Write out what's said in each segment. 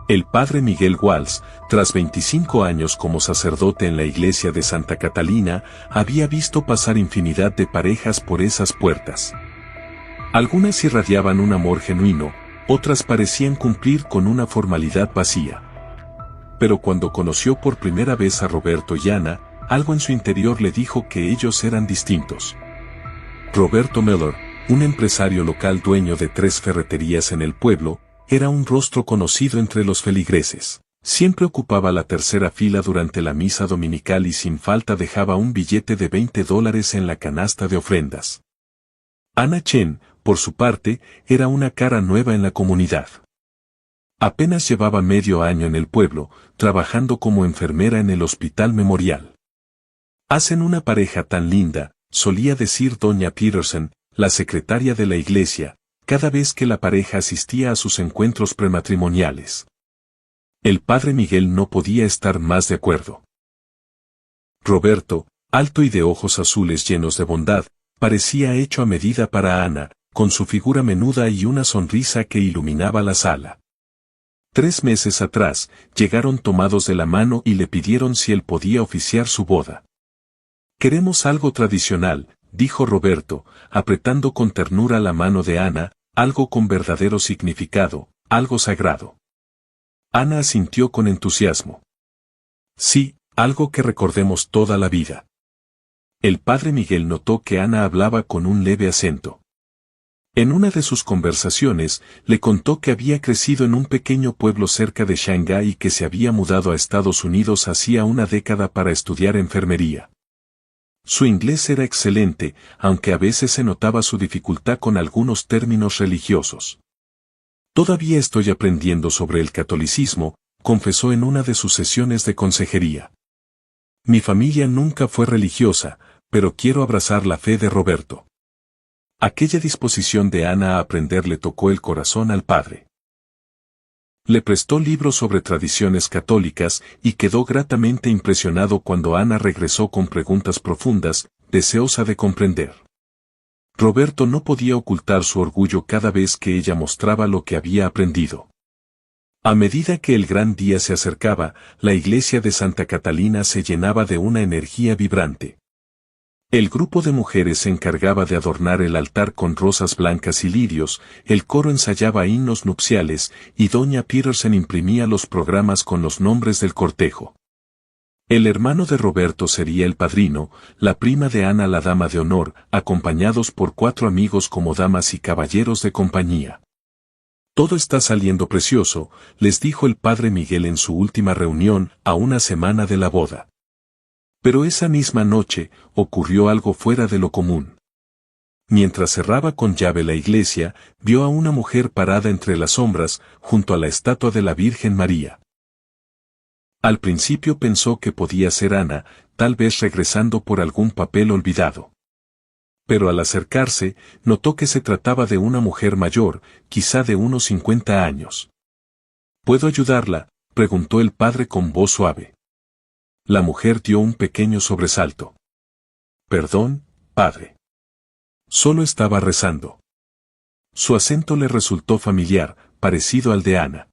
El padre Miguel Walsh, tras 25 años como sacerdote en la iglesia de Santa Catalina, había visto pasar infinidad de parejas por esas puertas. Algunas irradiaban un amor genuino, otras parecían cumplir con una formalidad vacía. Pero cuando conoció por primera vez a Roberto y Ana, algo en su interior le dijo que ellos eran distintos. Roberto Miller, un empresario local dueño de 3 ferreterías en el pueblo, era un rostro conocido entre los feligreses. Siempre ocupaba la tercera fila durante la misa dominical y sin falta dejaba un billete de $20 en la canasta de ofrendas. Ana Chen, por su parte, era una cara nueva en la comunidad. Apenas llevaba medio año en el pueblo, trabajando como enfermera en el Hospital Memorial. «Hacen una pareja tan linda», solía decir doña Peterson, la secretaria de la iglesia, cada vez que la pareja asistía a sus encuentros prematrimoniales. El padre Miguel no podía estar más de acuerdo. Roberto, alto y de ojos azules llenos de bondad, parecía hecho a medida para Ana, con su figura menuda y una sonrisa que iluminaba la sala. 3 meses atrás, llegaron tomados de la mano y le pidieron si él podía oficiar su boda. «Queremos algo tradicional», dijo Roberto, apretando con ternura la mano de Ana, algo con verdadero significado, algo sagrado. Ana asintió con entusiasmo. «Sí, algo que recordemos toda la vida». El padre Miguel notó que Ana hablaba con un leve acento. En una de sus conversaciones, le contó que había crecido en un pequeño pueblo cerca de Shanghái y que se había mudado a Estados Unidos hacía una década para estudiar enfermería. Su inglés era excelente, aunque a veces se notaba su dificultad con algunos términos religiosos. «Todavía estoy aprendiendo sobre el catolicismo», confesó en una de sus sesiones de consejería. «Mi familia nunca fue religiosa, pero quiero abrazar la fe de Roberto». Aquella disposición de Ana a aprender le tocó el corazón al padre. Le prestó libros sobre tradiciones católicas y quedó gratamente impresionado cuando Ana regresó con preguntas profundas, deseosa de comprender. Roberto no podía ocultar su orgullo cada vez que ella mostraba lo que había aprendido. A medida que el gran día se acercaba, la iglesia de Santa Catalina se llenaba de una energía vibrante. El grupo de mujeres se encargaba de adornar el altar con rosas blancas y lirios, el coro ensayaba himnos nupciales y doña Peterson imprimía los programas con los nombres del cortejo. El hermano de Roberto sería el padrino, la prima de Ana la dama de honor, acompañados por 4 amigos como damas y caballeros de compañía. «Todo está saliendo precioso», les dijo el padre Miguel en su última reunión, a una semana de la boda. Pero esa misma noche, ocurrió algo fuera de lo común. Mientras cerraba con llave la iglesia, vio a una mujer parada entre las sombras, junto a la estatua de la Virgen María. Al principio pensó que podía ser Ana, tal vez regresando por algún papel olvidado. Pero al acercarse, notó que se trataba de una mujer mayor, quizá de unos 50 años. «¿Puedo ayudarla?», preguntó el padre con voz suave. La mujer dio un pequeño sobresalto. «Perdón, padre. Solo estaba rezando». Su acento le resultó familiar, parecido al de Ana.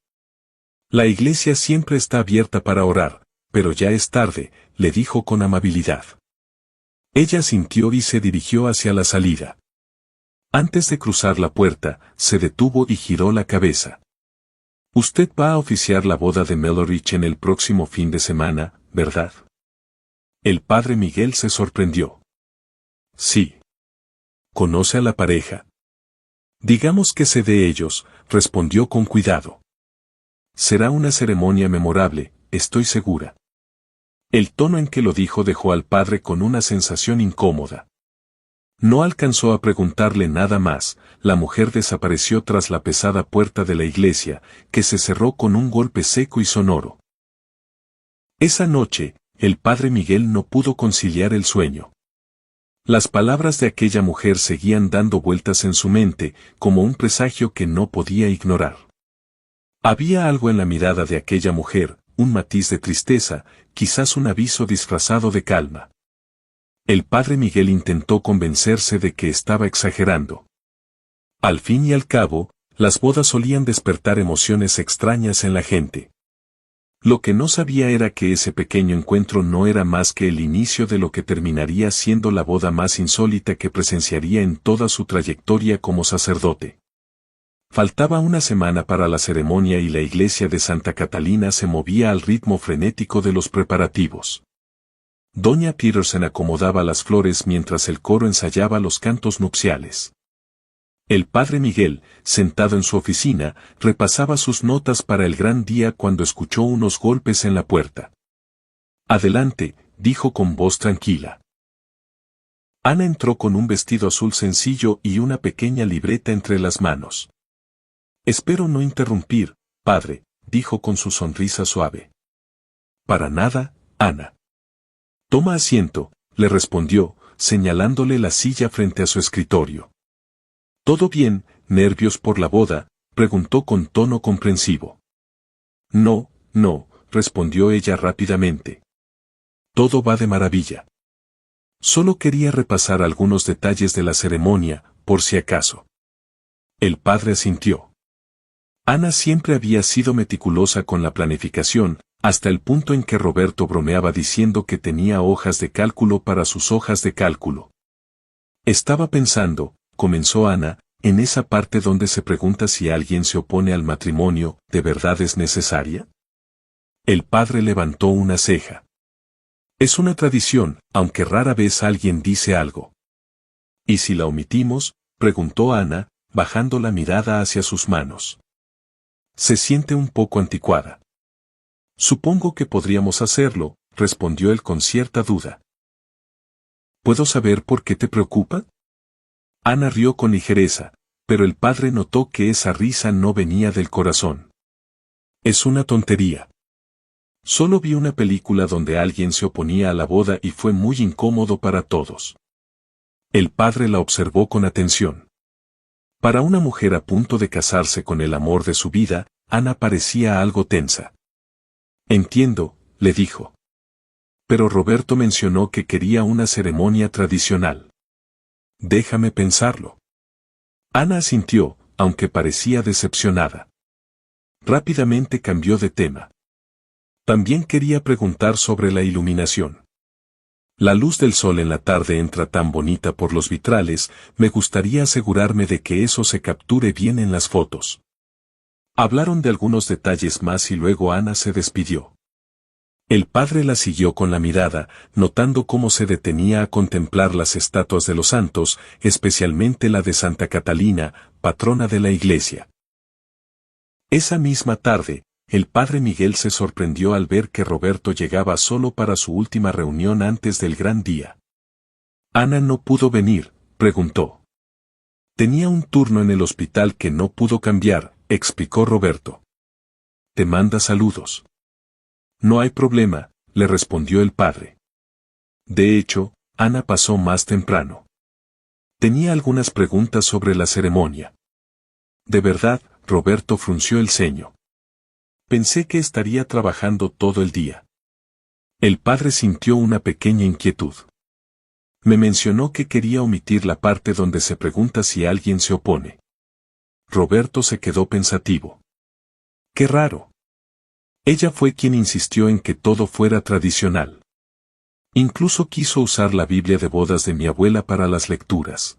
«La iglesia siempre está abierta para orar, pero ya es tarde», le dijo con amabilidad. Ella asintió y se dirigió hacia la salida. Antes de cruzar la puerta, se detuvo y giró la cabeza. «Usted va a oficiar la boda de Melorich en el próximo fin de semana, ¿verdad?». El padre Miguel se sorprendió. «Sí. ¿Conoce a la pareja?». «Digamos que sé de ellos», respondió con cuidado. «Será una ceremonia memorable, estoy segura». El tono en que lo dijo dejó al padre con una sensación incómoda. No alcanzó a preguntarle nada más, la mujer desapareció tras la pesada puerta de la iglesia, que se cerró con un golpe seco y sonoro. Esa noche, el padre Miguel no pudo conciliar el sueño. Las palabras de aquella mujer seguían dando vueltas en su mente, como un presagio que no podía ignorar. Había algo en la mirada de aquella mujer, un matiz de tristeza, quizás un aviso disfrazado de calma. El padre Miguel intentó convencerse de que estaba exagerando. Al fin y al cabo, Las bodas solían despertar emociones extrañas en la gente. Lo que no sabía era que ese pequeño encuentro no era más que el inicio de lo que terminaría siendo la boda más insólita que presenciaría en toda su trayectoria como sacerdote. Faltaba una semana para la ceremonia y la iglesia de Santa Catalina se movía al ritmo frenético de los preparativos. Doña Petersen acomodaba las flores mientras el coro ensayaba los cantos nupciales. El padre Miguel, sentado en su oficina, repasaba sus notas para el gran día cuando escuchó unos golpes en la puerta. «Adelante», dijo con voz tranquila. Ana entró con un vestido azul sencillo y una pequeña libreta entre las manos. «Espero no interrumpir, padre», dijo con su sonrisa suave. «Para nada, Ana». «Toma asiento», le respondió, señalándole la silla frente a su escritorio. «¿Todo bien, nervios por la boda?», preguntó con tono comprensivo. «No, no», respondió ella rápidamente. «Todo va de maravilla. Solo quería repasar algunos detalles de la ceremonia, por si acaso». El padre asintió. Ana siempre había sido meticulosa con la planificación, hasta el punto en que Roberto bromeaba diciendo que tenía hojas de cálculo para sus hojas de cálculo. «Estaba pensando», comenzó Ana, en esa parte donde se pregunta si alguien se opone al matrimonio, ¿de verdad es necesaria? El padre levantó una ceja. «Es una tradición, aunque rara vez alguien dice algo». «¿Y si la omitimos?», preguntó Ana, bajando la mirada hacia sus manos. «Se siente un poco anticuada». «Supongo que podríamos hacerlo», respondió él con cierta duda. «¿Puedo saber por qué te preocupa?». Ana rió con ligereza, pero el padre notó que esa risa no venía del corazón. «Es una tontería. Solo vi una película donde alguien se oponía a la boda y fue muy incómodo para todos». El padre la observó con atención. Para una mujer a punto de casarse con el amor de su vida, Ana parecía algo tensa. «Entiendo», le dijo. «Pero Roberto mencionó que quería una ceremonia tradicional». «Déjame pensarlo». Ana asintió, aunque parecía decepcionada. Rápidamente cambió de tema. También quería preguntar sobre la iluminación. «La luz del sol en la tarde entra tan bonita por los vitrales, me gustaría asegurarme de que eso se capture bien en las fotos». Hablaron de algunos detalles más y luego Ana se despidió. El padre la siguió con la mirada, notando cómo se detenía a contemplar las estatuas de los santos, especialmente la de Santa Catalina, patrona de la iglesia. Esa misma tarde, el padre Miguel se sorprendió al ver que Roberto llegaba solo para su última reunión antes del gran día. «¿Ana no pudo venir?», preguntó. «Tenía un turno en el hospital que no pudo cambiar», explicó Roberto. «Te manda saludos». «No hay problema», le respondió el padre. De hecho, Ana pasó más temprano. Tenía algunas preguntas sobre la ceremonia. «¿De verdad?», Roberto frunció el ceño. «Pensé que estaría trabajando todo el día». El padre sintió una pequeña inquietud. «Me mencionó que quería omitir la parte donde se pregunta si alguien se opone». Roberto se quedó pensativo. «Qué raro». Ella fue quien insistió en que todo fuera tradicional. Incluso quiso usar la Biblia de bodas de mi abuela para las lecturas.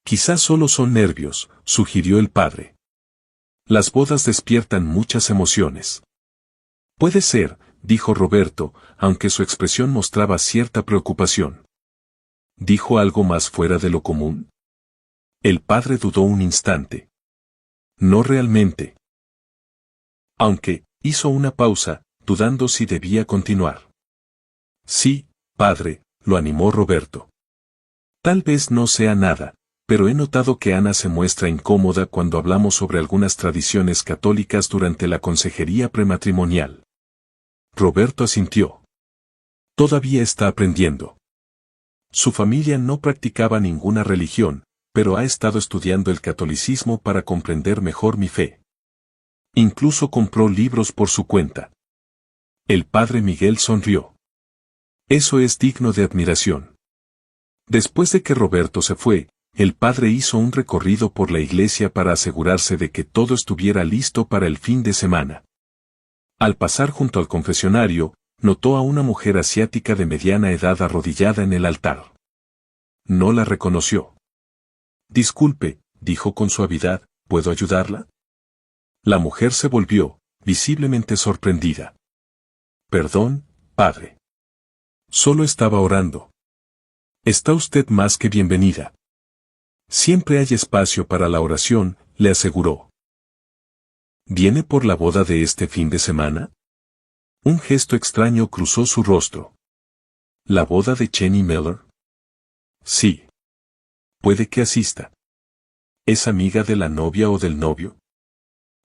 «Quizás solo son nervios», sugirió el padre. «Las bodas despiertan muchas emociones». «Puede ser», dijo Roberto, aunque su expresión mostraba cierta preocupación. ¿Dijo algo más fuera de lo común? El padre dudó un instante. «No realmente». Aunque, hizo una pausa, dudando si debía continuar. «Sí, padre», lo animó Roberto. «Tal vez no sea nada, pero he notado que Ana se muestra incómoda cuando hablamos sobre algunas tradiciones católicas durante la consejería prematrimonial». Roberto asintió. «Todavía está aprendiendo». Su familia no practicaba ninguna religión, pero ha estado estudiando el catolicismo para comprender mejor mi fe. Incluso compró libros por su cuenta. El padre Miguel sonrió. «Eso es digno de admiración». Después de que Roberto se fue, el padre hizo un recorrido por la iglesia para asegurarse de que todo estuviera listo para el fin de semana. Al pasar junto al confesionario, notó a una mujer asiática de mediana edad arrodillada en el altar. No la reconoció. Disculpe, dijo con suavidad, ¿puedo ayudarla? La mujer se volvió, visiblemente sorprendida. Perdón, padre. Solo estaba orando. Está usted más que bienvenida. Siempre hay espacio para la oración, le aseguró. ¿Viene por la boda de este fin de semana? Un gesto extraño cruzó su rostro. ¿La boda de Cheney Miller? Sí. Puede que asista. ¿Es amiga de la novia o del novio?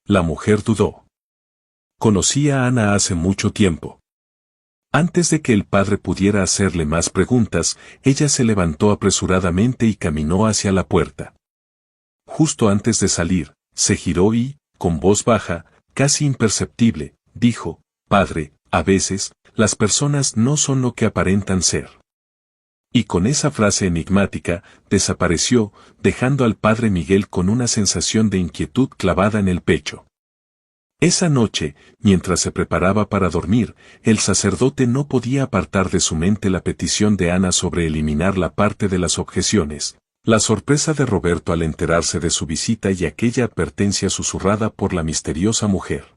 La mujer dudó. Conocí a Ana hace mucho tiempo. Antes de que el padre pudiera hacerle más preguntas, ella se levantó apresuradamente y caminó hacia la puerta. Justo antes de salir, se giró y, con voz baja, casi imperceptible, dijo, «Padre, a veces, las personas no son lo que aparentan ser». Y con esa frase enigmática, desapareció, dejando al padre Miguel con una sensación de inquietud clavada en el pecho. Esa noche, mientras se preparaba para dormir, el sacerdote no podía apartar de su mente la petición de Ana sobre eliminar la parte de las objeciones, la sorpresa de Roberto al enterarse de su visita y aquella advertencia susurrada por la misteriosa mujer.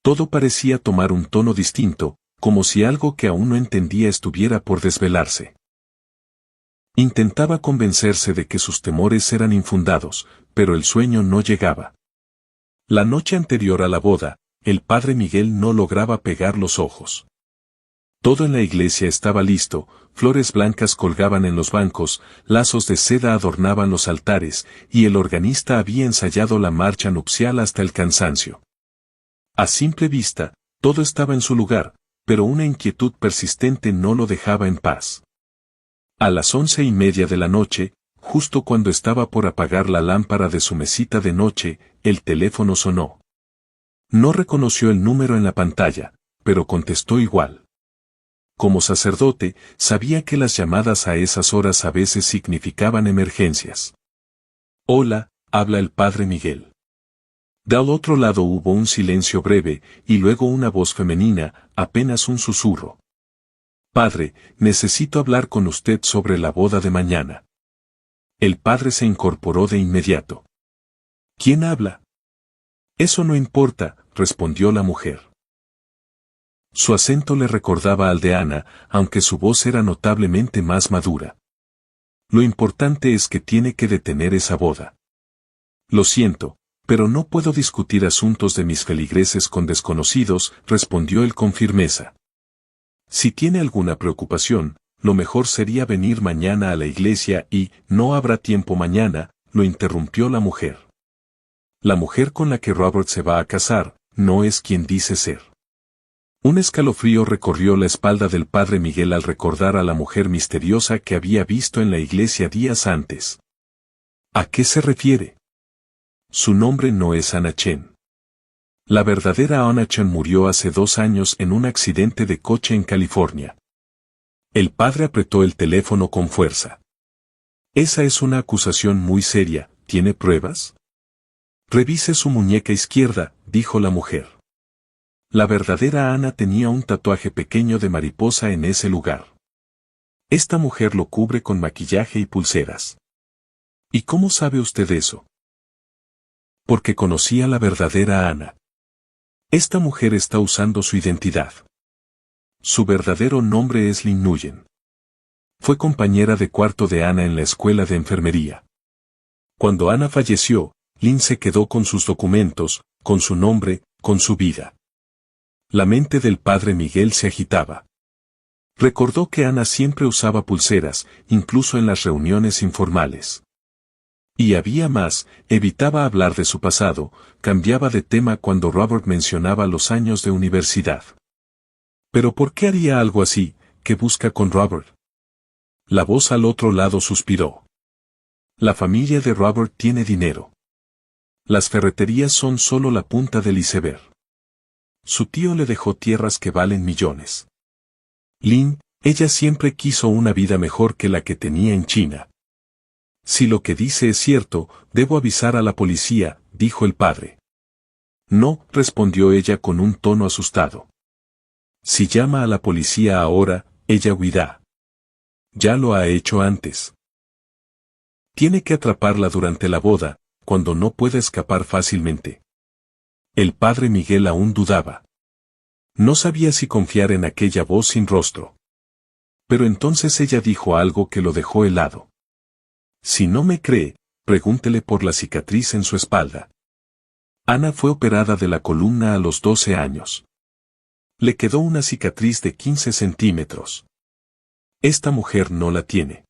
Todo parecía tomar un tono distinto, como si algo que aún no entendía estuviera por desvelarse. Intentaba convencerse de que sus temores eran infundados, pero el sueño no llegaba. La noche anterior a la boda, el padre Miguel no lograba pegar los ojos. Todo en la iglesia estaba listo, flores blancas colgaban en los bancos, lazos de seda adornaban los altares, y el organista había ensayado la marcha nupcial hasta el cansancio. A simple vista, todo estaba en su lugar, pero una inquietud persistente no lo dejaba en paz. A las 11:30 de la noche, justo cuando estaba por apagar la lámpara de su mesita de noche, el teléfono sonó. No reconoció el número en la pantalla, pero contestó igual. Como sacerdote, sabía que las llamadas a esas horas a veces significaban emergencias. «Hola», habla el padre Miguel. Del otro lado hubo un silencio breve, y luego una voz femenina, apenas un susurro. «Padre, necesito hablar con usted sobre la boda de mañana». El padre se incorporó de inmediato. «¿Quién habla?» «Eso no importa», respondió la mujer. Su acento le recordaba al de Ana, aunque su voz era notablemente más madura. «Lo importante es que tiene que detener esa boda». «Lo siento, pero no puedo discutir asuntos de mis feligreses con desconocidos», respondió él con firmeza. «Si tiene alguna preocupación, lo mejor sería venir mañana a la iglesia y, no habrá tiempo mañana», lo interrumpió la mujer. La mujer con la que Robert se va a casar, no es quien dice ser. Un escalofrío recorrió la espalda del padre Miguel al recordar a la mujer misteriosa que había visto en la iglesia días antes. ¿A qué se refiere? Su nombre no es Ana Chen. La verdadera Ana Chen murió hace 2 años en un accidente de coche en California. El padre apretó el teléfono con fuerza. Esa es una acusación muy seria, ¿tiene pruebas? Revise su muñeca izquierda, dijo la mujer. La verdadera Ana tenía un tatuaje pequeño de mariposa en ese lugar. Esta mujer lo cubre con maquillaje y pulseras. ¿Y cómo sabe usted eso? Porque conocía la verdadera Ana. Esta mujer está usando su identidad. Su verdadero nombre es Lynn Nguyen. Fue compañera de cuarto de Ana en la escuela de enfermería. Cuando Ana falleció, Lynn se quedó con sus documentos, con su nombre, con su vida. La mente del padre Miguel se agitaba. Recordó que Ana siempre usaba pulseras, incluso en las reuniones informales. Y había más, evitaba hablar de su pasado, cambiaba de tema cuando Robert mencionaba los años de universidad. ¿Pero por qué haría algo así? ¿Qué busca con Robert? La voz al otro lado suspiró. La familia de Robert tiene dinero. Las ferreterías son solo la punta del iceberg. Su tío le dejó tierras que valen millones. Lynn, ella siempre quiso una vida mejor que la que tenía en China. Si lo que dice es cierto, debo avisar a la policía, dijo el padre. No, respondió ella con un tono asustado. Si llama a la policía ahora, ella huirá. Ya lo ha hecho antes. Tiene que atraparla durante la boda, cuando no pueda escapar fácilmente. El padre Miguel aún dudaba. No sabía si confiar en aquella voz sin rostro. Pero entonces ella dijo algo que lo dejó helado. Si no me cree, pregúntele por la cicatriz en su espalda. Ana fue operada de la columna a los 12 años. Le quedó una cicatriz de 15 centímetros. Esta mujer no la tiene.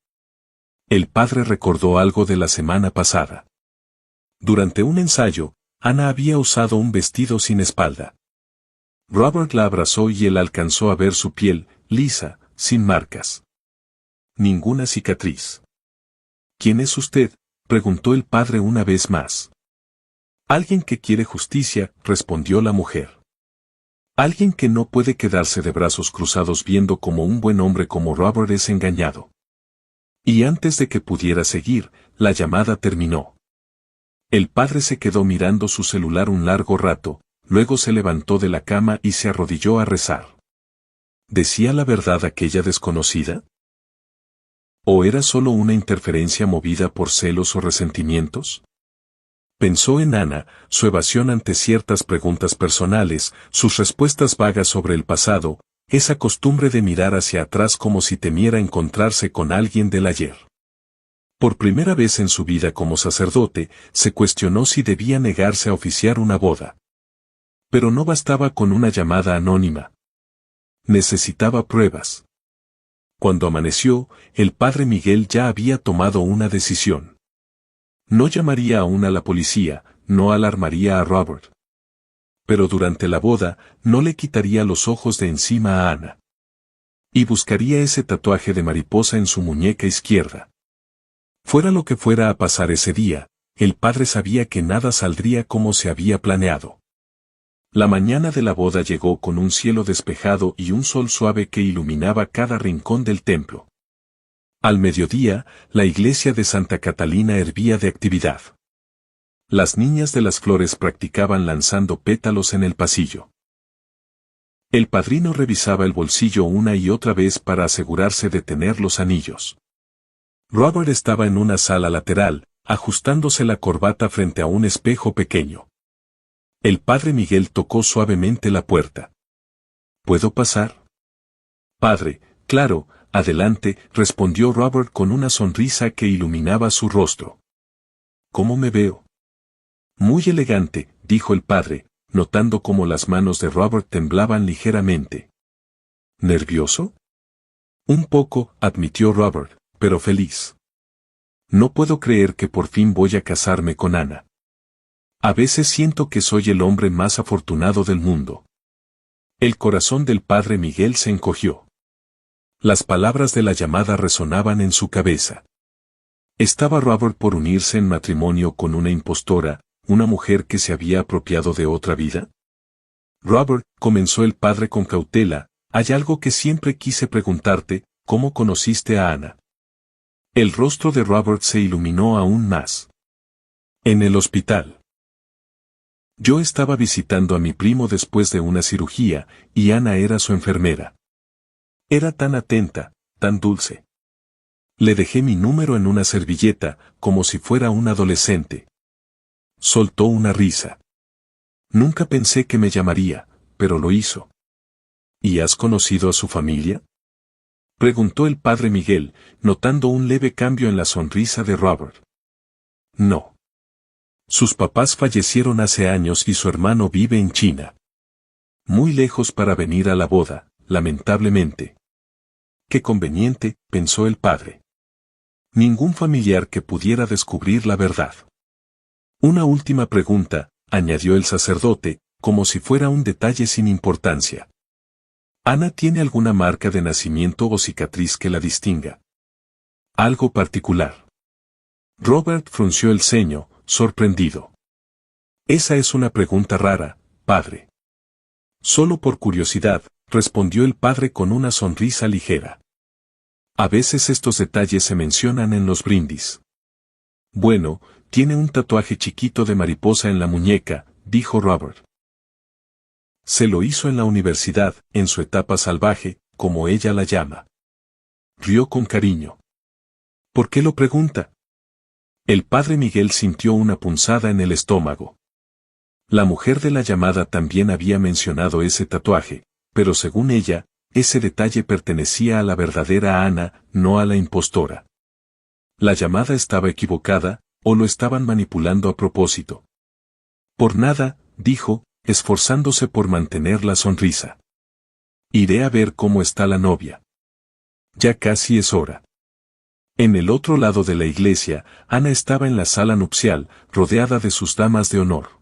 El padre recordó algo de la semana pasada. Durante un ensayo, Ana había usado un vestido sin espalda. Robert la abrazó y él alcanzó a ver su piel, lisa, sin marcas. Ninguna cicatriz. ¿Quién es usted?, preguntó el padre una vez más. Alguien que quiere justicia, respondió la mujer. Alguien que no puede quedarse de brazos cruzados viendo cómo un buen hombre como Robert es engañado. Y antes de que pudiera seguir, la llamada terminó. El padre se quedó mirando su celular un largo rato, luego se levantó de la cama y se arrodilló a rezar. ¿Decía la verdad aquella desconocida? ¿O era solo una interferencia movida por celos o resentimientos? Pensó en Ana, su evasión ante ciertas preguntas personales, sus respuestas vagas sobre el pasado, esa costumbre de mirar hacia atrás como si temiera encontrarse con alguien del ayer. Por primera vez en su vida como sacerdote, se cuestionó si debía negarse a oficiar una boda. Pero no bastaba con una llamada anónima. Necesitaba pruebas. Cuando amaneció, el padre Miguel ya había tomado una decisión. No llamaría aún a la policía, no alarmaría a Robert. Pero durante la boda, no le quitaría los ojos de encima a Ana. Y buscaría ese tatuaje de mariposa en su muñeca izquierda. Fuera lo que fuera a pasar ese día, el padre sabía que nada saldría como se había planeado. La mañana de la boda llegó con un cielo despejado y un sol suave que iluminaba cada rincón del templo. Al mediodía, la iglesia de Santa Catalina hervía de actividad. Las niñas de las flores practicaban lanzando pétalos en el pasillo. El padrino revisaba el bolsillo una y otra vez para asegurarse de tener los anillos. Robert estaba en una sala lateral, ajustándose la corbata frente a un espejo pequeño. El padre Miguel tocó suavemente la puerta. ¿Puedo pasar? Padre, claro, adelante, respondió Robert con una sonrisa que iluminaba su rostro. ¿Cómo me veo? Muy elegante, dijo el padre, notando cómo las manos de Robert temblaban ligeramente. ¿Nervioso? Un poco, admitió Robert, pero feliz. No puedo creer que por fin voy a casarme con Ana. A veces siento que soy el hombre más afortunado del mundo. El corazón del padre Miguel se encogió. Las palabras de la llamada resonaban en su cabeza. ¿Estaba Robert por unirse en matrimonio con una impostora, una mujer que se había apropiado de otra vida? Robert, comenzó el padre con cautela, hay algo que siempre quise preguntarte, ¿cómo conociste a Ana? El rostro de Robert se iluminó aún más. En el hospital. Yo estaba visitando a mi primo después de una cirugía, y Ana era su enfermera. Era tan atenta, tan dulce. Le dejé mi número en una servilleta, como si fuera un adolescente. Soltó una risa. Nunca pensé que me llamaría, pero lo hizo. ¿Y has conocido a su familia? Preguntó el padre Miguel, notando un leve cambio en la sonrisa de Robert. No. Sus papás fallecieron hace años y su hermano vive en China. Muy lejos para venir a la boda, lamentablemente. Qué conveniente, pensó el padre. Ningún familiar que pudiera descubrir la verdad. Una última pregunta, añadió el sacerdote, como si fuera un detalle sin importancia. ¿Ana tiene alguna marca de nacimiento o cicatriz que la distinga? Algo particular. Robert frunció el ceño, sorprendido. Esa es una pregunta rara, padre. Solo por curiosidad, respondió el padre con una sonrisa ligera. A veces estos detalles se mencionan en los brindis. Bueno, tiene un tatuaje chiquito de mariposa en la muñeca, dijo Robert. Se lo hizo en la universidad, en su etapa salvaje, como ella la llama. Rió con cariño. ¿Por qué lo pregunta? El padre Miguel sintió una punzada en el estómago. La mujer de la llamada también había mencionado ese tatuaje, pero según ella, ese detalle pertenecía a la verdadera Ana, no a la impostora. La llamada estaba equivocada, o lo estaban manipulando a propósito. Por nada, dijo, esforzándose por mantener la sonrisa. Iré a ver cómo está la novia. Ya casi es hora. En el otro lado de la iglesia, Ana estaba en la sala nupcial, rodeada de sus damas de honor.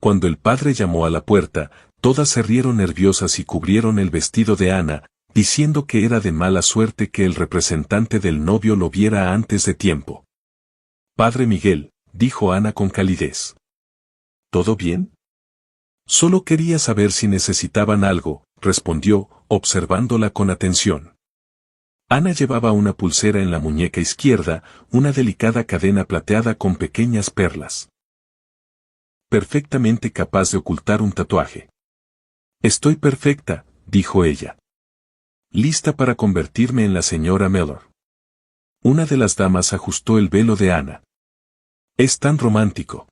Cuando el padre llamó a la puerta, todas se rieron nerviosas y cubrieron el vestido de Ana, diciendo que era de mala suerte que el representante del novio lo viera antes de tiempo. Padre Miguel, dijo Ana con calidez. ¿Todo bien? Solo quería saber si necesitaban algo, respondió, observándola con atención. Ana llevaba una pulsera en la muñeca izquierda, una delicada cadena plateada con pequeñas perlas. Perfectamente capaz de ocultar un tatuaje. Estoy perfecta, dijo ella. Lista para convertirme en la señora Mellor. Una de las damas ajustó el velo de Ana. Es tan romántico.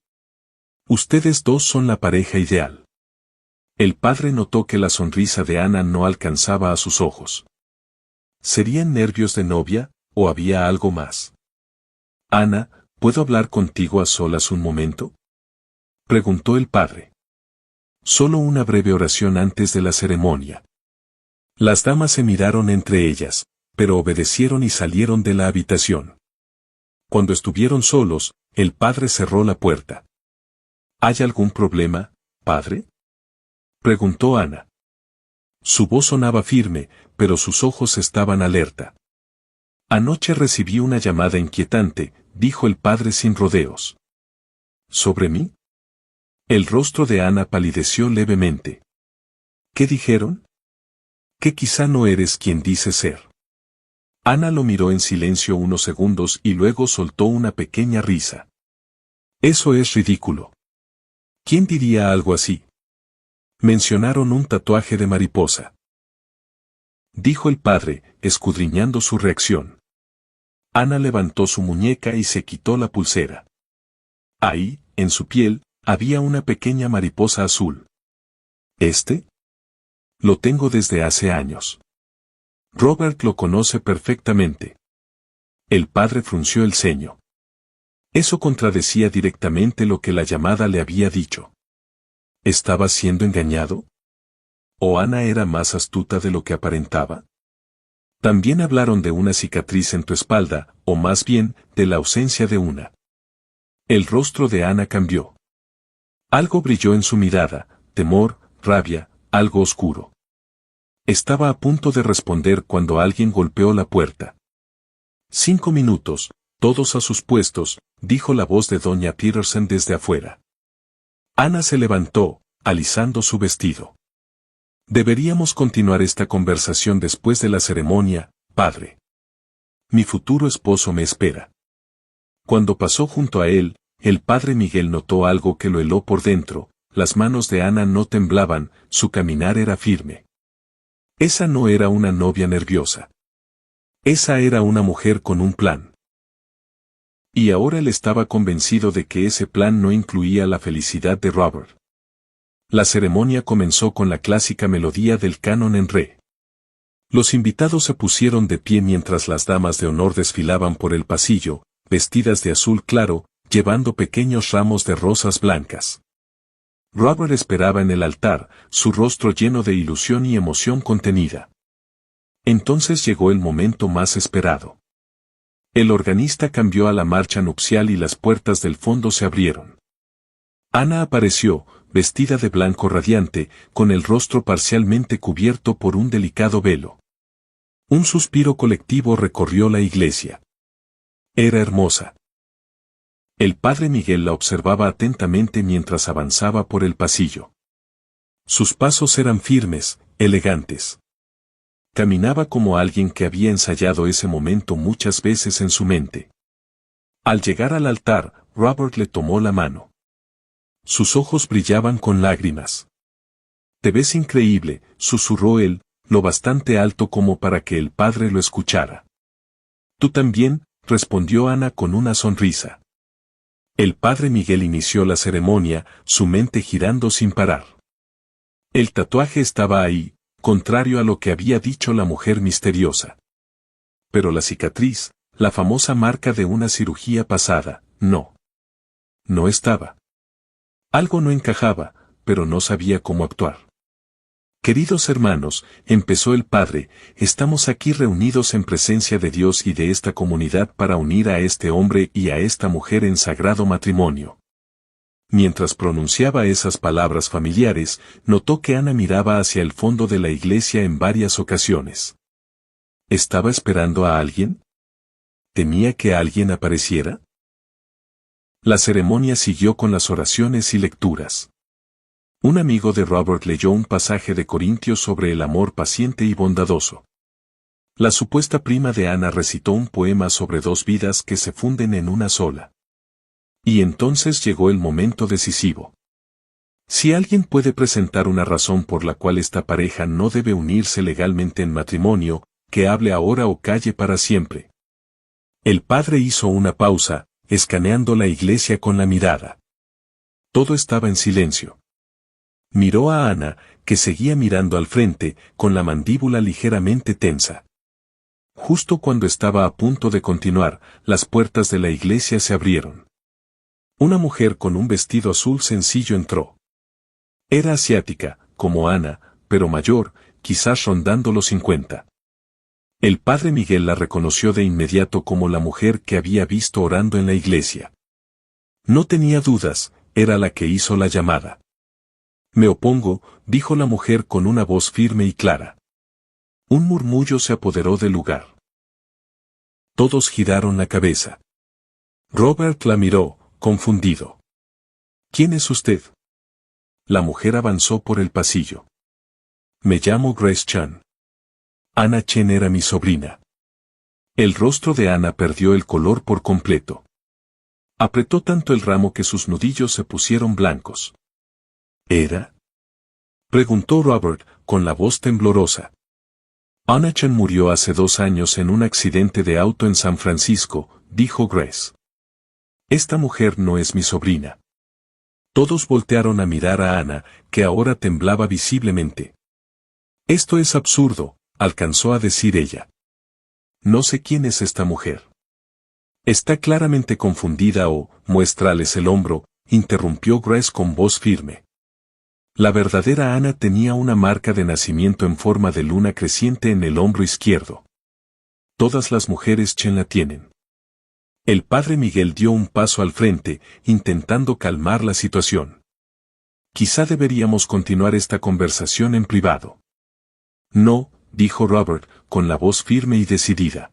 Ustedes dos son la pareja ideal. El padre notó que la sonrisa de Ana no alcanzaba a sus ojos. ¿Serían nervios de novia, o había algo más? Ana, ¿puedo hablar contigo a solas un momento? Preguntó el padre. Solo una breve oración antes de la ceremonia. Las damas se miraron entre ellas, pero obedecieron y salieron de la habitación. Cuando estuvieron solos, el padre cerró la puerta. ¿Hay algún problema, padre? Preguntó Ana. Su voz sonaba firme, pero sus ojos estaban alerta. Anoche recibí una llamada inquietante, dijo el padre sin rodeos. ¿Sobre mí? El rostro de Ana palideció levemente. ¿Qué dijeron? Que quizá no eres quien dices ser. Ana lo miró en silencio unos segundos y luego soltó una pequeña risa. Eso es ridículo. ¿Quién diría algo así? Mencionaron un tatuaje de mariposa. Dijo el padre, escudriñando su reacción. Ana levantó su muñeca y se quitó la pulsera. Ahí, en su piel, había una pequeña mariposa azul. ¿Este? Lo tengo desde hace años. Robert lo conoce perfectamente. El padre frunció el ceño. Eso contradecía directamente lo que la llamada le había dicho. ¿Estaba siendo engañado? ¿O Ana era más astuta de lo que aparentaba? También hablaron de una cicatriz en tu espalda, o más bien, de la ausencia de una. El rostro de Ana cambió. Algo brilló en su mirada, temor, rabia, algo oscuro. Estaba a punto de responder cuando alguien golpeó la puerta. 5 minutos, todos a sus puestos, dijo la voz de doña Peterson desde afuera. Ana se levantó, alisando su vestido. Deberíamos continuar esta conversación después de la ceremonia, padre. Mi futuro esposo me espera. Cuando pasó junto a él, el padre Miguel notó algo que lo heló por dentro, las manos de Ana no temblaban, su caminar era firme. Esa no era una novia nerviosa. Esa era una mujer con un plan. Y ahora él estaba convencido de que ese plan no incluía la felicidad de Robert. La ceremonia comenzó con la clásica melodía del canon en re. Los invitados se pusieron de pie mientras las damas de honor desfilaban por el pasillo, vestidas de azul claro, llevando pequeños ramos de rosas blancas. Robert esperaba en el altar, su rostro lleno de ilusión y emoción contenida. Entonces llegó el momento más esperado. El organista cambió a la marcha nupcial y las puertas del fondo se abrieron. Ana apareció, vestida de blanco radiante, con el rostro parcialmente cubierto por un delicado velo. Un suspiro colectivo recorrió la iglesia. Era hermosa. El padre Miguel la observaba atentamente mientras avanzaba por el pasillo. Sus pasos eran firmes, elegantes. Caminaba como alguien que había ensayado ese momento muchas veces en su mente. Al llegar al altar, Robert le tomó la mano. Sus ojos brillaban con lágrimas. «Te ves increíble», susurró él, lo bastante alto como para que el padre lo escuchara. «Tú también», respondió Ana con una sonrisa. El padre Miguel inició la ceremonia, su mente girando sin parar. El tatuaje estaba ahí, contrario a lo que había dicho la mujer misteriosa. Pero la cicatriz, la famosa marca de una cirugía pasada, no. No estaba. Algo no encajaba, pero no sabía cómo actuar. «Queridos hermanos», empezó el padre, «estamos aquí reunidos en presencia de Dios y de esta comunidad para unir a este hombre y a esta mujer en sagrado matrimonio». Mientras pronunciaba esas palabras familiares, notó que Ana miraba hacia el fondo de la iglesia en varias ocasiones. ¿Estaba esperando a alguien? ¿Temía que alguien apareciera? La ceremonia siguió con las oraciones y lecturas. Un amigo de Robert leyó un pasaje de Corintios sobre el amor paciente y bondadoso. La supuesta prima de Ana recitó un poema sobre dos vidas que se funden en una sola. Y entonces llegó el momento decisivo. Si alguien puede presentar una razón por la cual esta pareja no debe unirse legalmente en matrimonio, que hable ahora o calle para siempre. El padre hizo una pausa, escaneando la iglesia con la mirada. Todo estaba en silencio. Miró a Ana, que seguía mirando al frente, con la mandíbula ligeramente tensa. Justo cuando estaba a punto de continuar, las puertas de la iglesia se abrieron. Una mujer con un vestido azul sencillo entró. Era asiática, como Ana, pero mayor, quizás rondando los 50. El padre Miguel la reconoció de inmediato como la mujer que había visto orando en la iglesia. No tenía dudas, era la que hizo la llamada. «Me opongo», dijo la mujer con una voz firme y clara. Un murmullo se apoderó del lugar. Todos giraron la cabeza. Robert la miró, confundido. «¿Quién es usted?». La mujer avanzó por el pasillo. «Me llamo Grace Chan. Ana Chen era mi sobrina». El rostro de Ana perdió el color por completo. Apretó tanto el ramo que sus nudillos se pusieron blancos. ¿Era?, preguntó Robert, con la voz temblorosa. «Ana Chen murió hace 2 años en un accidente de auto en San Francisco», dijo Grace. «Esta mujer no es mi sobrina». Todos voltearon a mirar a Ana, que ahora temblaba visiblemente. «Esto es absurdo», alcanzó a decir ella. «No sé quién es esta mujer». «Está claramente confundida o, muéstrales el hombro», interrumpió Grace con voz firme. La verdadera Ana tenía una marca de nacimiento en forma de luna creciente en el hombro izquierdo. Todas las mujeres Chen la tienen. El padre Miguel dio un paso al frente, intentando calmar la situación. «Quizá deberíamos continuar esta conversación en privado». «No», dijo Robert, con la voz firme y decidida.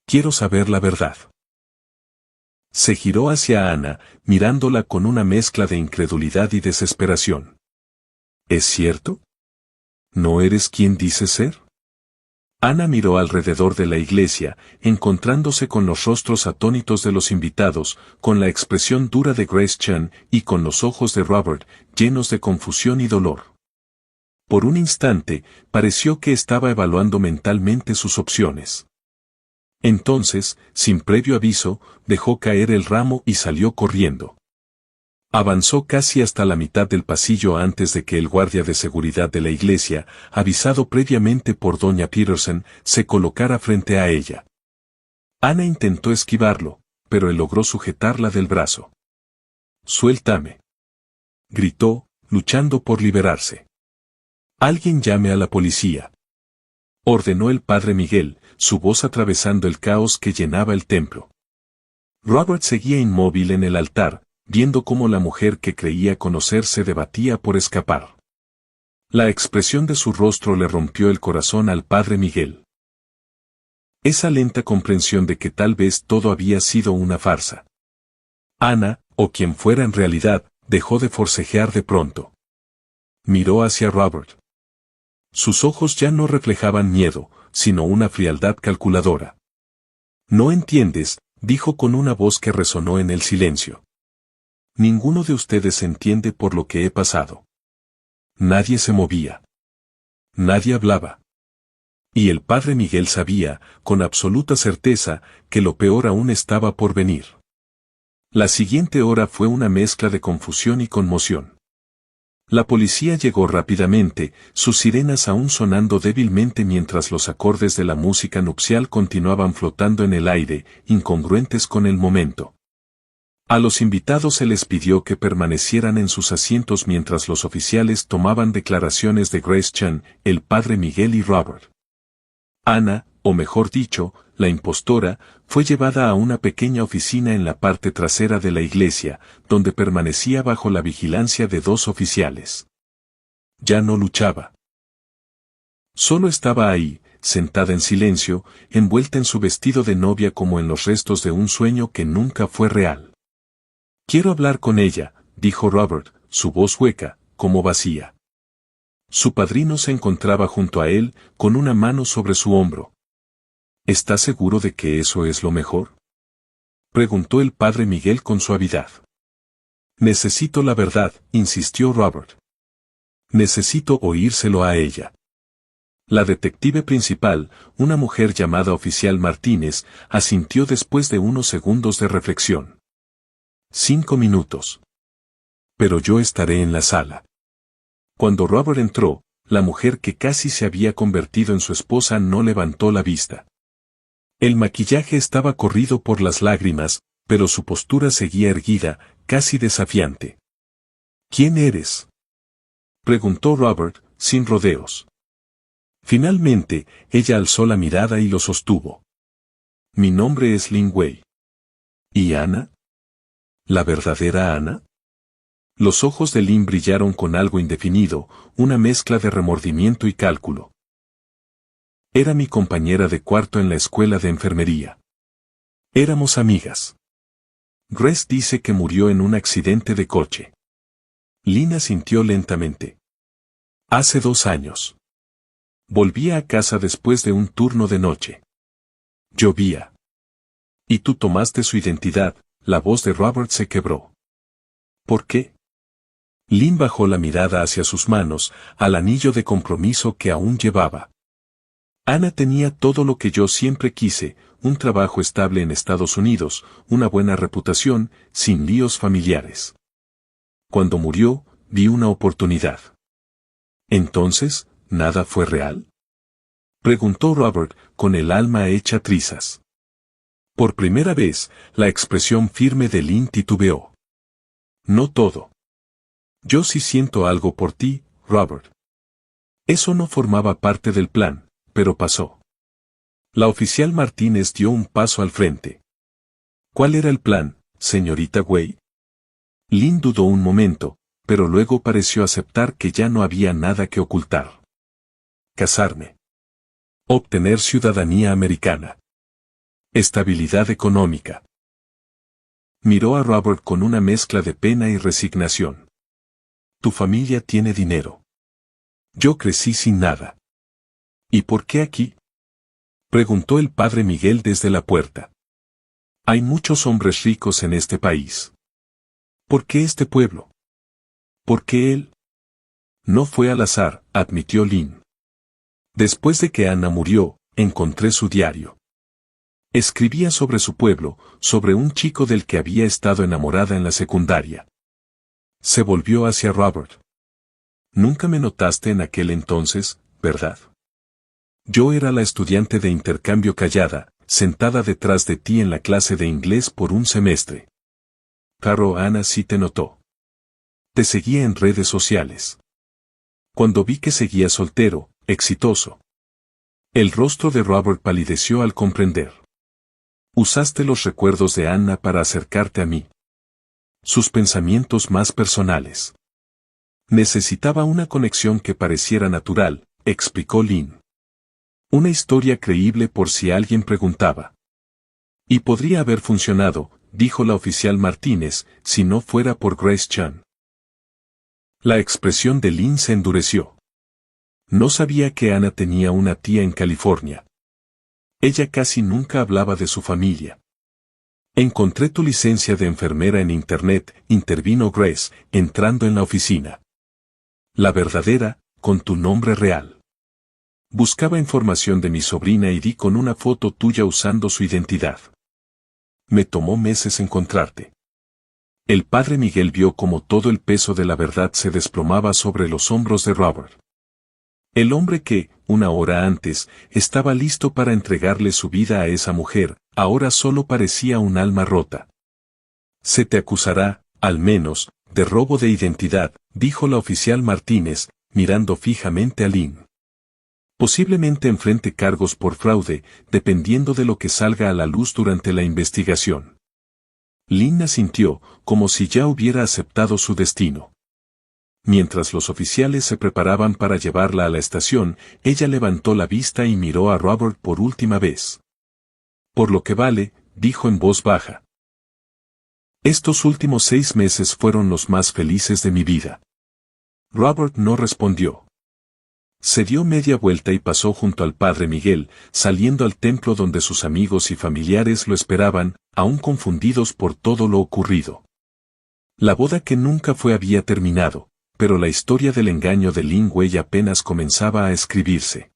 «Quiero saber la verdad». Se giró hacia Ana, mirándola con una mezcla de incredulidad y desesperación. «¿Es cierto? ¿No eres quien dices ser?». Ana miró alrededor de la iglesia, encontrándose con los rostros atónitos de los invitados, con la expresión dura de Grace Chan y con los ojos de Robert, llenos de confusión y dolor. Por un instante, pareció que estaba evaluando mentalmente sus opciones. Entonces, sin previo aviso, dejó caer el ramo y salió corriendo. Avanzó casi hasta la mitad del pasillo antes de que el guardia de seguridad de la iglesia, avisado previamente por doña Peterson, se colocara frente a ella. Ana intentó esquivarlo, pero él logró sujetarla del brazo. «Suéltame», gritó, luchando por liberarse. «Alguien llame a la policía», ordenó el padre Miguel, su voz atravesando el caos que llenaba el templo. Robert seguía inmóvil en el altar, viendo cómo la mujer que creía conocer se debatía por escapar. La expresión de su rostro le rompió el corazón al padre Miguel. Esa lenta comprensión de que tal vez todo había sido una farsa. Ana, o quien fuera en realidad, dejó de forcejear de pronto. Miró hacia Robert. Sus ojos ya no reflejaban miedo, sino una frialdad calculadora. «No entiendes», dijo con una voz que resonó en el silencio. Ninguno de ustedes entiende por lo que he pasado. Nadie se movía. Nadie hablaba. Y el padre Miguel sabía, con absoluta certeza, que lo peor aún estaba por venir. La siguiente hora fue una mezcla de confusión y conmoción. La policía llegó rápidamente, sus sirenas aún sonando débilmente mientras los acordes de la música nupcial continuaban flotando en el aire, incongruentes con el momento. A los invitados se les pidió que permanecieran en sus asientos mientras los oficiales tomaban declaraciones de Grace Chan, el padre Miguel y Robert. Ana, o mejor dicho, la impostora, fue llevada a una pequeña oficina en la parte trasera de la iglesia, donde permanecía bajo la vigilancia de 2 oficiales. Ya no luchaba. Solo estaba ahí, sentada en silencio, envuelta en su vestido de novia como en los restos de un sueño que nunca fue real. Quiero hablar con ella, dijo Robert, su voz hueca, como vacía. Su padrino se encontraba junto a él, con una mano sobre su hombro. ¿Estás seguro de que eso es lo mejor?, preguntó el padre Miguel con suavidad. Necesito la verdad, insistió Robert. Necesito oírselo a ella. La detective principal, una mujer llamada oficial Martínez, asintió después de unos segundos de reflexión. 5 minutos. Pero yo estaré en la sala. Cuando Robert entró, la mujer que casi se había convertido en su esposa no levantó la vista. El maquillaje estaba corrido por las lágrimas, pero su postura seguía erguida, casi desafiante. ¿Quién eres?, preguntó Robert, sin rodeos. Finalmente, ella alzó la mirada y lo sostuvo. Mi nombre es Lin Wei. ¿Y Ana? ¿La verdadera Ana? Los ojos de Lin brillaron con algo indefinido, una mezcla de remordimiento y cálculo. Era mi compañera de cuarto en la escuela de enfermería. Éramos amigas. Grace dice que murió en un accidente de coche. Lin asintió lentamente. Hace 2 años. Volvía a casa después de un turno de noche. Llovía. Y tú tomaste su identidad. La voz de Robert se quebró. ¿Por qué? Lin bajó la mirada hacia sus manos, al anillo de compromiso que aún llevaba. Ana tenía todo lo que yo siempre quise, un trabajo estable en Estados Unidos, una buena reputación, sin líos familiares. Cuando murió, vi una oportunidad. ¿Entonces, nada fue real?, preguntó Robert, con el alma hecha trizas. Por primera vez, la expresión firme de Lin titubeó. No todo. Yo sí siento algo por ti, Robert. Eso no formaba parte del plan, pero pasó. La oficial Martínez dio un paso al frente. ¿Cuál era el plan, señorita Wei? Lin dudó un momento, pero luego pareció aceptar que ya no había nada que ocultar. Casarme. Obtener ciudadanía americana. Estabilidad económica. Miró a Robert con una mezcla de pena y resignación. Tu familia tiene dinero. Yo crecí sin nada. ¿Y por qué aquí?, preguntó el padre Miguel desde la puerta. Hay muchos hombres ricos en este país. ¿Por qué este pueblo? ¿Por qué él? No fue al azar, admitió Lin. Después de que Ana murió, encontré su diario. Escribía sobre su pueblo, sobre un chico del que había estado enamorada en la secundaria. Se volvió hacia Robert. Nunca me notaste en aquel entonces, ¿verdad? Yo era la estudiante de intercambio callada, sentada detrás de ti en la clase de inglés por un semestre. Claro, Ana sí te notó. Te seguía en redes sociales. Cuando vi que seguía soltero, exitoso. El rostro de Robert palideció al comprender. Usaste los recuerdos de Anna para acercarte a mí. Sus pensamientos más personales. Necesitaba una conexión que pareciera natural, explicó Lin. Una historia creíble por si alguien preguntaba. Y podría haber funcionado, dijo la oficial Martínez, si no fuera por Grace Chan. La expresión de Lin se endureció. No sabía que Ana tenía una tía en California. Ella casi nunca hablaba de su familia. Encontré tu licencia de enfermera en Internet, intervino Grace, entrando en la oficina. La verdadera, con tu nombre real. Buscaba información de mi sobrina y di con una foto tuya usando su identidad. Me tomó meses encontrarte. El padre Miguel vio como todo el peso de la verdad se desplomaba sobre los hombros de Robert. El hombre que, una hora antes, estaba listo para entregarle su vida a esa mujer, ahora solo parecía un alma rota. Se te acusará, al menos, de robo de identidad, dijo la oficial Martínez, mirando fijamente a Lynn. Posiblemente enfrente cargos por fraude, dependiendo de lo que salga a la luz durante la investigación. Lynn asintió, como si ya hubiera aceptado su destino. Mientras los oficiales se preparaban para llevarla a la estación, ella levantó la vista y miró a Robert por última vez. Por lo que vale, dijo en voz baja. Estos últimos 6 meses fueron los más felices de mi vida. Robert no respondió. Se dio media vuelta y pasó junto al padre Miguel, saliendo al templo donde sus amigos y familiares lo esperaban, aún confundidos por todo lo ocurrido. La boda que nunca fue había terminado, pero la historia del engaño de Lin Wei apenas comenzaba a escribirse.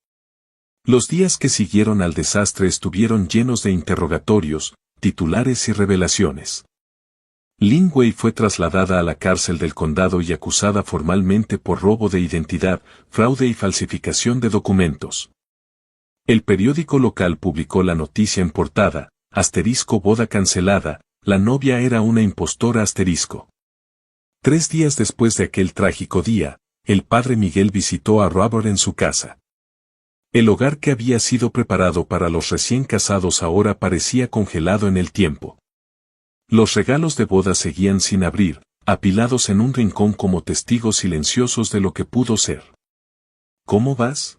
Los días que siguieron al desastre estuvieron llenos de interrogatorios, titulares y revelaciones. Lin Wei fue trasladada a la cárcel del condado y acusada formalmente por robo de identidad, fraude y falsificación de documentos. El periódico local publicó la noticia en portada, *boda cancelada, la novia era una impostora *. 3 días después de aquel trágico día, el padre Miguel visitó a Robert en su casa. El hogar que había sido preparado para los recién casados ahora parecía congelado en el tiempo. Los regalos de boda seguían sin abrir, apilados en un rincón como testigos silenciosos de lo que pudo ser. ¿Cómo vas?,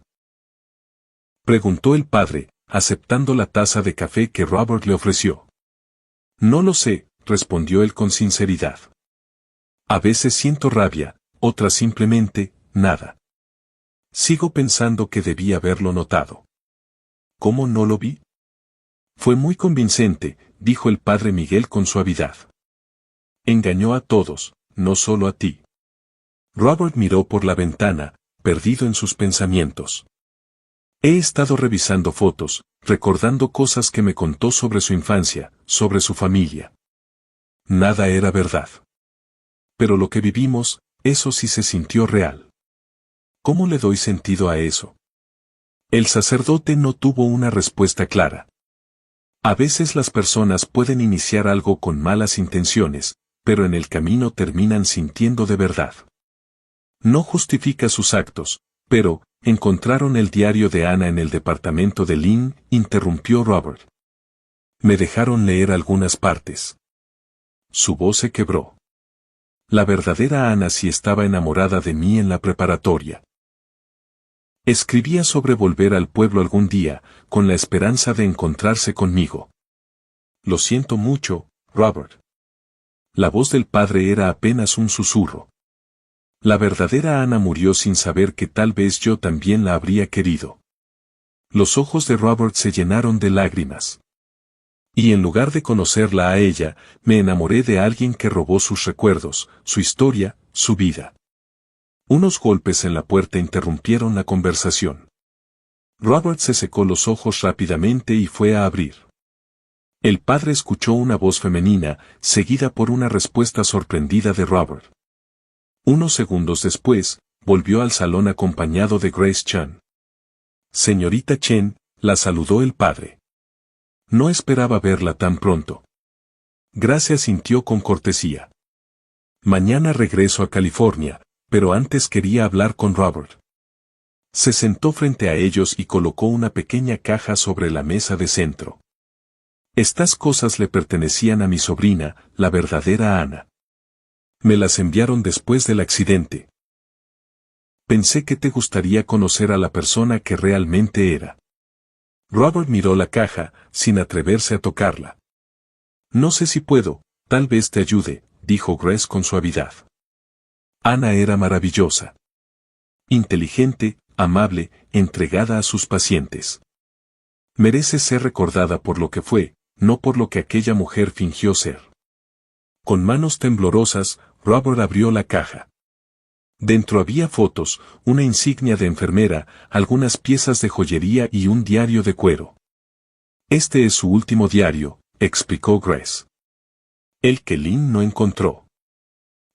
preguntó el padre, aceptando la taza de café que Robert le ofreció. No lo sé, respondió él con sinceridad. A veces siento rabia, otras simplemente, nada. Sigo pensando que debí haberlo notado. ¿Cómo no lo vi? Fue muy convincente, dijo el padre Miguel con suavidad. Engañó a todos, no solo a ti. Robert miró por la ventana, perdido en sus pensamientos. He estado revisando fotos, recordando cosas que me contó sobre su infancia, sobre su familia. Nada era verdad. Pero lo que vivimos, eso sí se sintió real. ¿Cómo le doy sentido a eso? El sacerdote no tuvo una respuesta clara. A veces las personas pueden iniciar algo con malas intenciones, pero en el camino terminan sintiendo de verdad. No justifica sus actos, pero, encontraron el diario de Ana en el departamento de Lynn, interrumpió Robert. Me dejaron leer algunas partes. Su voz se quebró. La verdadera Ana sí estaba enamorada de mí en la preparatoria. Escribía sobre volver al pueblo algún día, con la esperanza de encontrarse conmigo. Lo siento mucho, Robert. La voz del padre era apenas un susurro. La verdadera Ana murió sin saber que tal vez yo también la habría querido. Los ojos de Robert se llenaron de lágrimas. Y en lugar de conocerla a ella, me enamoré de alguien que robó sus recuerdos, su historia, su vida. Unos golpes en la puerta interrumpieron la conversación. Robert se secó los ojos rápidamente y fue a abrir. El padre escuchó una voz femenina, seguida por una respuesta sorprendida de Robert. Unos segundos después, volvió al salón acompañado de Grace Chan. Señorita Chen, la saludó el padre. No esperaba verla tan pronto. Gracias, sintió con cortesía. Mañana regreso a California, pero antes quería hablar con Robert. Se sentó frente a ellos y colocó una pequeña caja sobre la mesa de centro. Estas cosas le pertenecían a mi sobrina, la verdadera Ana. Me las enviaron después del accidente. Pensé que te gustaría conocer a la persona que realmente era. Robert miró la caja, sin atreverse a tocarla. No sé si puedo, tal vez te ayude, dijo Grace con suavidad. Ana era maravillosa. Inteligente, amable, entregada a sus pacientes. Merece ser recordada por lo que fue, no por lo que aquella mujer fingió ser. Con manos temblorosas, Robert abrió la caja. Dentro había fotos, una insignia de enfermera, algunas piezas de joyería y un diario de cuero. Este es su último diario, explicó Grace. El que Lynn no encontró.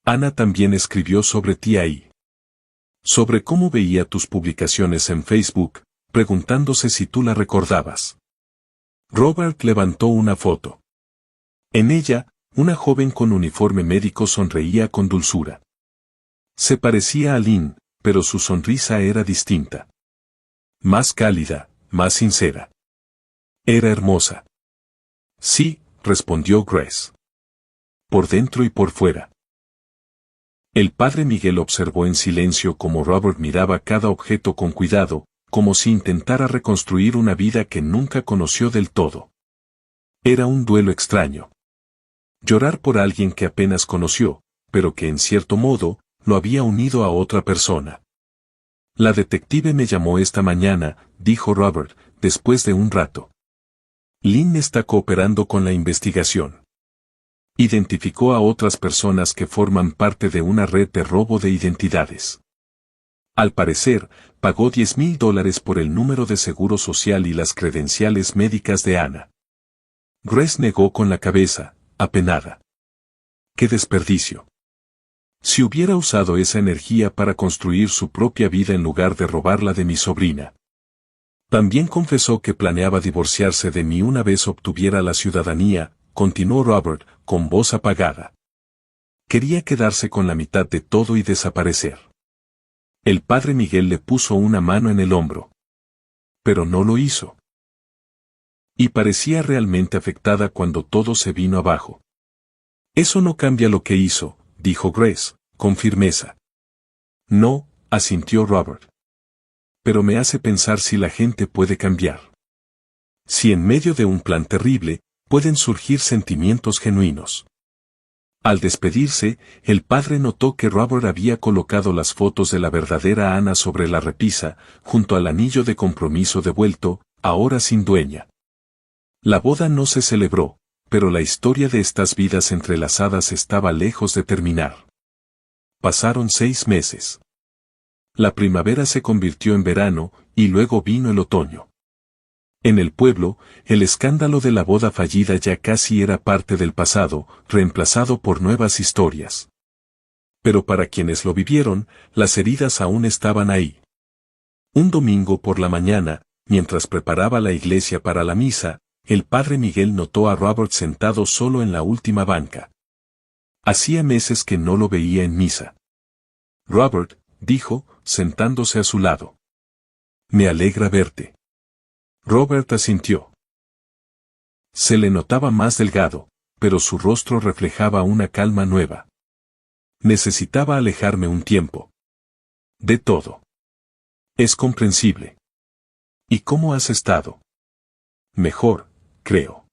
Ana también escribió sobre ti ahí. Sobre cómo veía tus publicaciones en Facebook, preguntándose si tú la recordabas. Robert levantó una foto. En ella, una joven con uniforme médico sonreía con dulzura. Se parecía a Lynn, pero su sonrisa era distinta. Más cálida, más sincera. Era hermosa. Sí, respondió Grace. Por dentro y por fuera. El padre Miguel observó en silencio cómo Robert miraba cada objeto con cuidado, como si intentara reconstruir una vida que nunca conoció del todo. Era un duelo extraño. Llorar por alguien que apenas conoció, pero que en cierto modo, lo había unido a otra persona. La detective me llamó esta mañana, dijo Robert, después de un rato. Lynn está cooperando con la investigación. Identificó a otras personas que forman parte de una red de robo de identidades. Al parecer, pagó $10,000 por el número de seguro social y las credenciales médicas de Ana. Grace negó con la cabeza, apenada. ¡Qué desperdicio! Si hubiera usado esa energía para construir su propia vida en lugar de robarla de mi sobrina. También confesó que planeaba divorciarse de mí una vez obtuviera la ciudadanía, continuó Robert, con voz apagada. Quería quedarse con la mitad de todo y desaparecer. El padre Miguel le puso una mano en el hombro. Pero no lo hizo. Y parecía realmente afectada cuando todo se vino abajo. Eso no cambia lo que hizo, dijo Grace, con firmeza. No, asintió Robert. Pero me hace pensar si la gente puede cambiar. Si en medio de un plan terrible, pueden surgir sentimientos genuinos. Al despedirse, el padre notó que Robert había colocado las fotos de la verdadera Ana sobre la repisa, junto al anillo de compromiso devuelto, ahora sin dueña. La boda no se celebró, pero la historia de estas vidas entrelazadas estaba lejos de terminar. Pasaron 6 meses. La primavera se convirtió en verano, y luego vino el otoño. En el pueblo, el escándalo de la boda fallida ya casi era parte del pasado, reemplazado por nuevas historias. Pero para quienes lo vivieron, las heridas aún estaban ahí. Un domingo por la mañana, mientras preparaba la iglesia para la misa, el padre Miguel notó a Robert sentado solo en la última banca. Hacía meses que no lo veía en misa. Robert, dijo, sentándose a su lado. Me alegra verte. Robert asintió. Se le notaba más delgado, pero su rostro reflejaba una calma nueva. Necesitaba alejarme un tiempo. De todo. Es comprensible. ¿Y cómo has estado? Mejor, creo.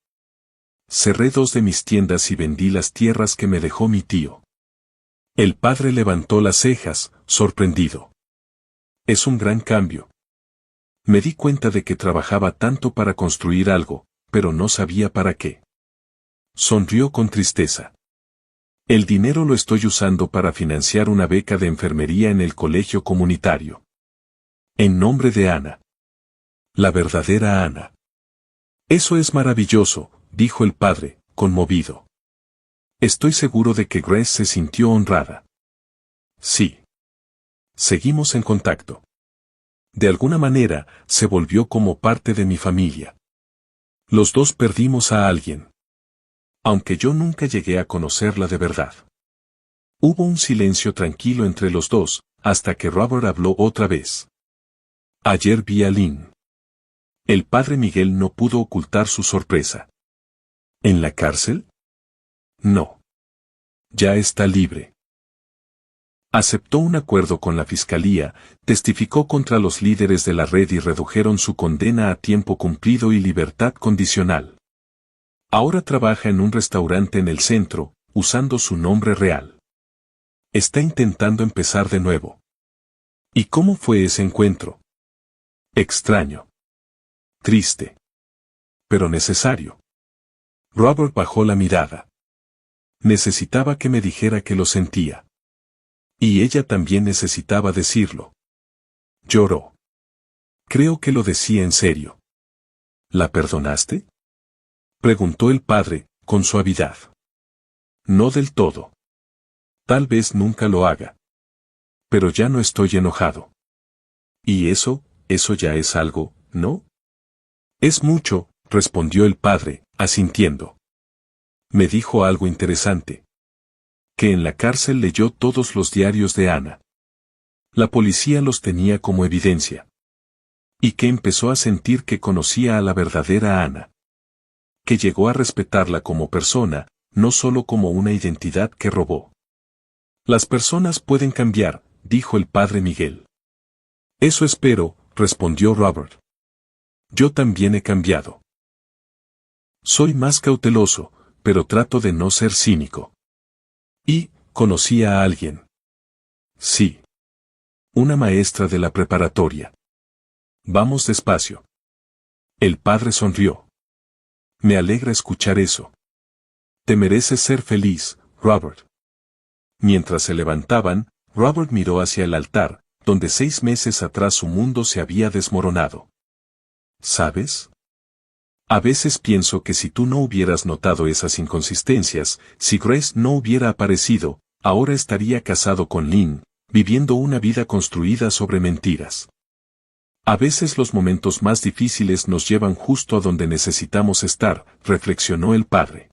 Cerré 2 de mis tiendas y vendí las tierras que me dejó mi tío. El padre levantó las cejas, sorprendido. Es un gran cambio. Me di cuenta de que trabajaba tanto para construir algo, pero no sabía para qué. Sonrió con tristeza. El dinero lo estoy usando para financiar una beca de enfermería en el colegio comunitario. En nombre de Ana. La verdadera Ana. Eso es maravilloso, dijo el padre, conmovido. Estoy seguro de que Grace se sintió honrada. Sí. Seguimos en contacto. De alguna manera, se volvió como parte de mi familia. Los dos perdimos a alguien. Aunque yo nunca llegué a conocerla de verdad. Hubo un silencio tranquilo entre los dos, hasta que Robert habló otra vez. Ayer vi a Lynn. El padre Miguel no pudo ocultar su sorpresa. ¿En la cárcel? No. Ya está libre. Aceptó un acuerdo con la fiscalía, testificó contra los líderes de la red y redujeron su condena a tiempo cumplido y libertad condicional. Ahora trabaja en un restaurante en el centro, usando su nombre real. Está intentando empezar de nuevo. ¿Y cómo fue ese encuentro? Extraño. Triste. Pero necesario. Robert bajó la mirada. Necesitaba que me dijera que lo sentía. Y ella también necesitaba decirlo. Lloró. Creo que lo decía en serio. ¿La perdonaste? Preguntó el padre, con suavidad. No del todo. Tal vez nunca lo haga. Pero ya no estoy enojado. Y eso ya es algo, ¿no? Es mucho, respondió el padre, asintiendo. Me dijo algo interesante. Que en la cárcel leyó todos los diarios de Ana. La policía los tenía como evidencia. Y que empezó a sentir que conocía a la verdadera Ana. Que llegó a respetarla como persona, no solo como una identidad que robó. Las personas pueden cambiar, dijo el padre Miguel. Eso espero, respondió Robert. Yo también he cambiado. Soy más cauteloso, pero trato de no ser cínico. Y, conocí a alguien. Sí. Una maestra de la preparatoria. Vamos despacio. El padre sonrió. Me alegra escuchar eso. Te mereces ser feliz, Robert. Mientras se levantaban, Robert miró hacia el altar, donde 6 meses atrás su mundo se había desmoronado. ¿Sabes? A veces pienso que si tú no hubieras notado esas inconsistencias, si Grace no hubiera aparecido, ahora estaría casado con Lynn, viviendo una vida construida sobre mentiras. A veces los momentos más difíciles nos llevan justo a donde necesitamos estar, reflexionó el padre.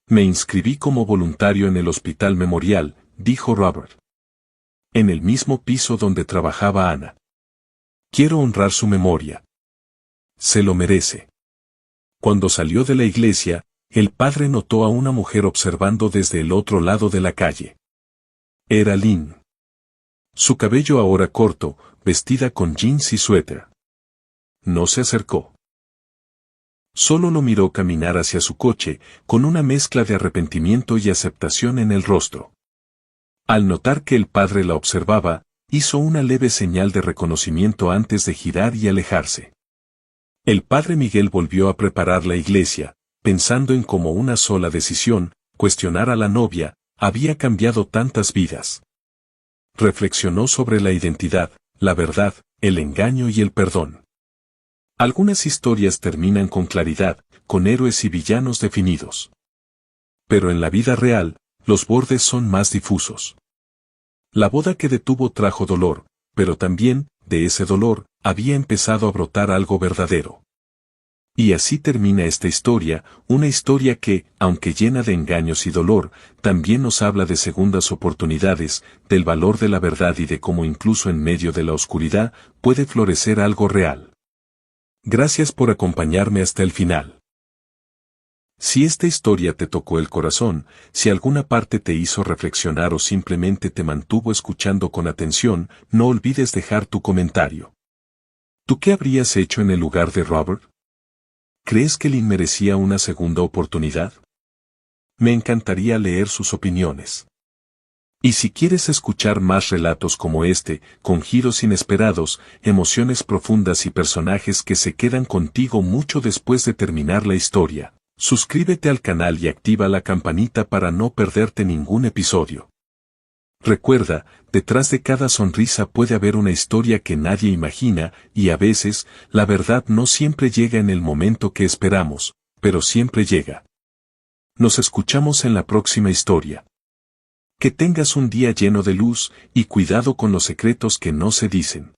Me inscribí como voluntario en el Hospital Memorial, dijo Robert. En el mismo piso donde trabajaba Ana. Quiero honrar su memoria. Se lo merece. Cuando salió de la iglesia, el padre notó a una mujer observando desde el otro lado de la calle. Era Lynn. Su cabello ahora corto, vestida con jeans y suéter. No se acercó. Solo lo miró caminar hacia su coche, con una mezcla de arrepentimiento y aceptación en el rostro. Al notar que el padre la observaba, hizo una leve señal de reconocimiento antes de girar y alejarse. El padre Miguel volvió a preparar la iglesia, pensando en cómo una sola decisión, cuestionar a la novia, había cambiado tantas vidas. Reflexionó sobre la identidad, la verdad, el engaño y el perdón. Algunas historias terminan con claridad, con héroes y villanos definidos. Pero en la vida real, los bordes son más difusos. La boda que detuvo trajo dolor, pero también, de ese dolor, había empezado a brotar algo verdadero. Y así termina esta historia, una historia que, aunque llena de engaños y dolor, también nos habla de segundas oportunidades, del valor de la verdad y de cómo incluso en medio de la oscuridad, puede florecer algo real. Gracias por acompañarme hasta el final. Si esta historia te tocó el corazón, si alguna parte te hizo reflexionar o simplemente te mantuvo escuchando con atención, no olvides dejar tu comentario. ¿Tú qué habrías hecho en el lugar de Robert? ¿Crees que Lynn merecía una segunda oportunidad? Me encantaría leer sus opiniones. Y si quieres escuchar más relatos como este, con giros inesperados, emociones profundas y personajes que se quedan contigo mucho después de terminar la historia, suscríbete al canal y activa la campanita para no perderte ningún episodio. Recuerda, detrás de cada sonrisa puede haber una historia que nadie imagina, y a veces, la verdad no siempre llega en el momento que esperamos, pero siempre llega. Nos escuchamos en la próxima historia. Que tengas un día lleno de luz, y cuidado con los secretos que no se dicen.